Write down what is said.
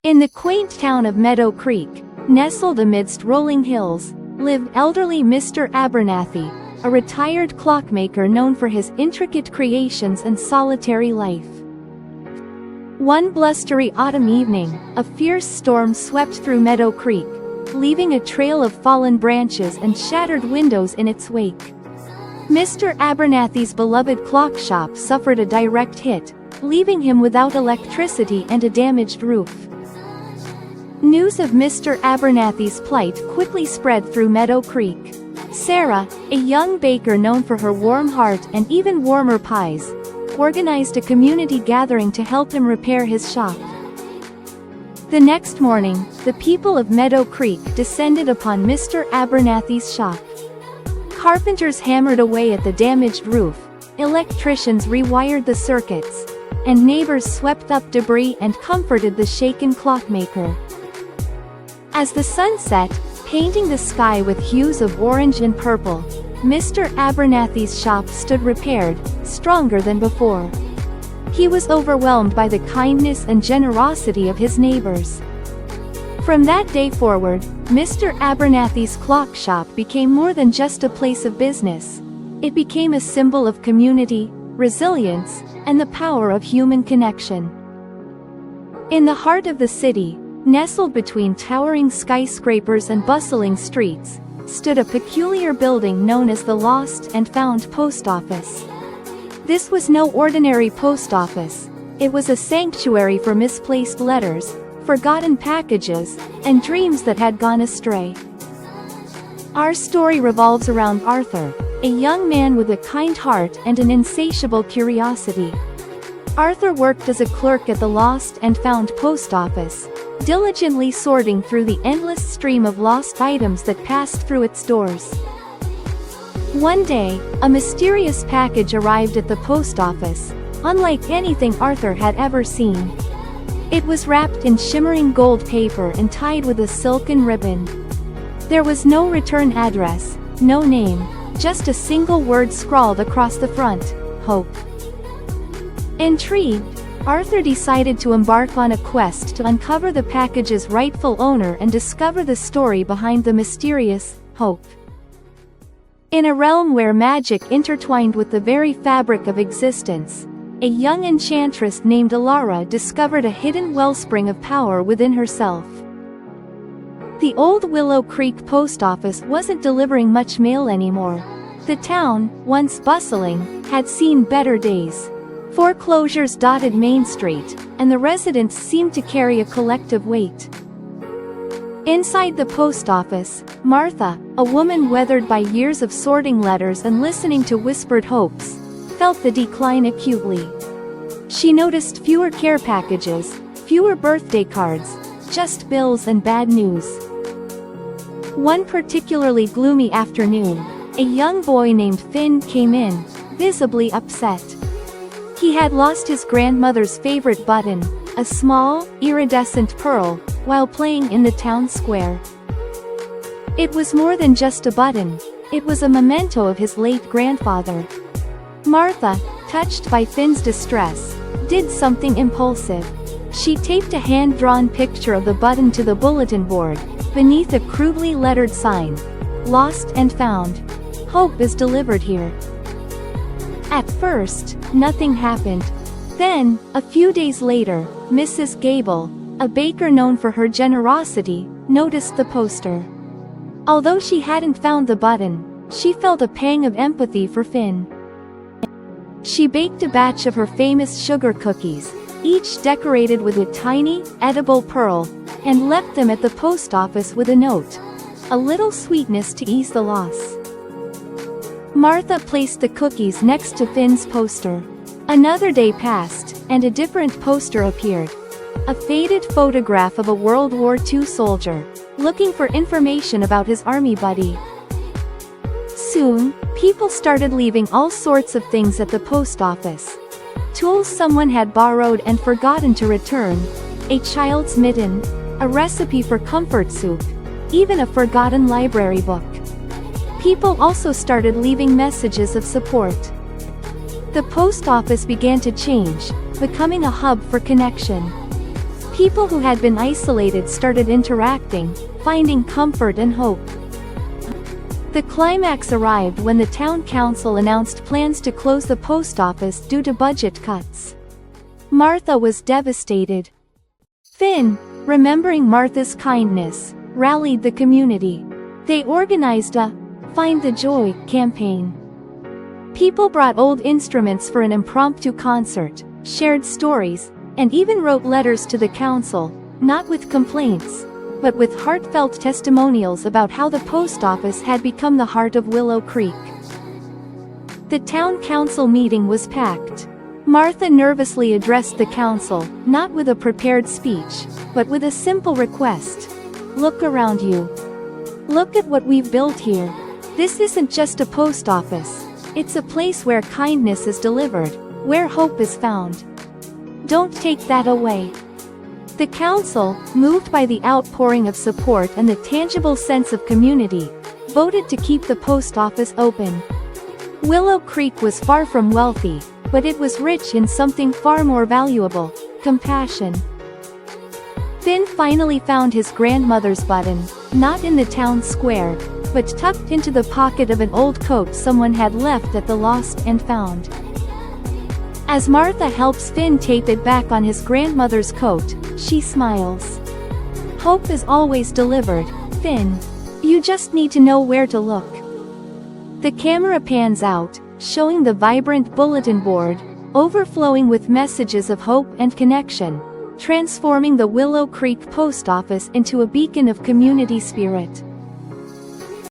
In the quaint town of Meadow Creek, nestled amidst rolling hills, lived elderly Mr. Abernathy, a retired clockmaker known for his intricate creations and solitary life. One blustery autumn evening, a fierce storm swept through Meadow Creek, leaving a trail of fallen branches and shattered windows in its wake. Mr. Abernathy's beloved clock shop suffered a direct hit, leaving him without electricity and a damaged roof. News of Mr. Abernathy's plight quickly spread through Meadow Creek. Sarah, a young baker known for her warm heart and even warmer pies, organized a community gathering to help him repair his shop. The next morning, the people of Meadow Creek descended upon Mr. Abernathy's shop. Carpenters hammered away at the damaged roof, electricians rewired the circuits, and neighbors swept up debris and comforted the shaken clockmaker. As the sun set, painting the sky with hues of orange and purple, Mr. Abernathy's shop stood repaired, stronger than before. He was overwhelmed by the kindness and generosity of his neighbors. From that day forward, Mr. Abernathy's clock shop became more than just a place of business. It became a symbol of community, resilience, and the power of human connection. In the heart of the city, nestled between towering skyscrapers and bustling streets, stood a peculiar building known as the Lost and Found Post Office. This was no ordinary post office. It was a sanctuary for misplaced letters, forgotten packages, and dreams that had gone astray. Our story revolves around Arthur, a young man with a kind heart and an insatiable curiosity. Arthur worked as a clerk at the Lost and Found Post Office, diligently sorting through the endless stream of lost items that passed through its doors. One day, a mysterious package arrived at the post office, unlike anything Arthur had ever seen. It was wrapped in shimmering gold paper and tied with a silken ribbon. There was no return address, no name, just a single word scrawled across the front: hope. Intrigued, Arthur decided to embark on a quest to uncover the package's rightful owner and discover the story behind the mysterious hope. In a realm where magic intertwined with the very fabric of existence, a young enchantress named Alara discovered a hidden wellspring of power within herself. The old Willow Creek post office wasn't delivering much mail anymore. The town, once bustling, had seen better days. Foreclosures dotted Main Street, and the residents seemed to carry a collective weight. Inside the post office, Martha, a woman weathered by years of sorting letters and listening to whispered hopes, felt the decline acutely. She noticed fewer care packages, fewer birthday cards, just bills and bad news. One particularly gloomy afternoon, a young boy named Finn came in, visibly upset. He had lost his grandmother's favorite button, a small, iridescent pearl, while playing in the town square. It was more than just a button, it was a memento of his late grandfather. Martha, touched by Finn's distress, did something impulsive. She taped a hand-drawn picture of the button to the bulletin board, beneath a crudely lettered sign: Lost and Found. Hope is delivered here. At first, nothing happened. Then, a few days later, Mrs. Gable, a baker known for her generosity, noticed the poster. Although she hadn't found the button, she felt a pang of empathy for Finn. She baked a batch of her famous sugar cookies, each decorated with a tiny, edible pearl, and left them at the post office with a note: a little sweetness to ease the loss. Martha placed the cookies next to Finn's poster. Another day passed, and a different poster appeared. A faded photograph of a World War II soldier, looking for information about his army buddy. Soon, people started leaving all sorts of things at the post office. Tools someone had borrowed and forgotten to return, a child's mitten, a recipe for comfort soup, even a forgotten library book. People also started leaving messages of support. The post office began to change, becoming a hub for connection. People who had been isolated started interacting, finding comfort and hope. The climax arrived when the town council announced plans to close the post office due to budget cuts. Martha was devastated. Finn, remembering Martha's kindness, rallied the community. They organized a Find the Joy campaign. People brought old instruments for an impromptu concert, shared stories, and even wrote letters to the council, not with complaints, but with heartfelt testimonials about how the post office had become the heart of Willow Creek. The town council meeting was packed. Martha nervously addressed the council, not with a prepared speech, but with a simple request. Look around you. Look at what we've built here. This isn't just a post office. It's a place where kindness is delivered, where hope is found. Don't take that away. The council, moved by the outpouring of support and the tangible sense of community, voted to keep the post office open. Willow Creek was far from wealthy, but it was rich in something far more valuable: compassion. Finn finally found his grandmother's button, not in the town square, but tucked into the pocket of an old coat someone had left at the Lost and Found. As Martha helps Finn tape it back on his grandmother's coat, she smiles. Hope is always delivered, Finn. You just need to know where to look. The camera pans out, showing the vibrant bulletin board, overflowing with messages of hope and connection, transforming the Willow Creek post office into a beacon of community spirit.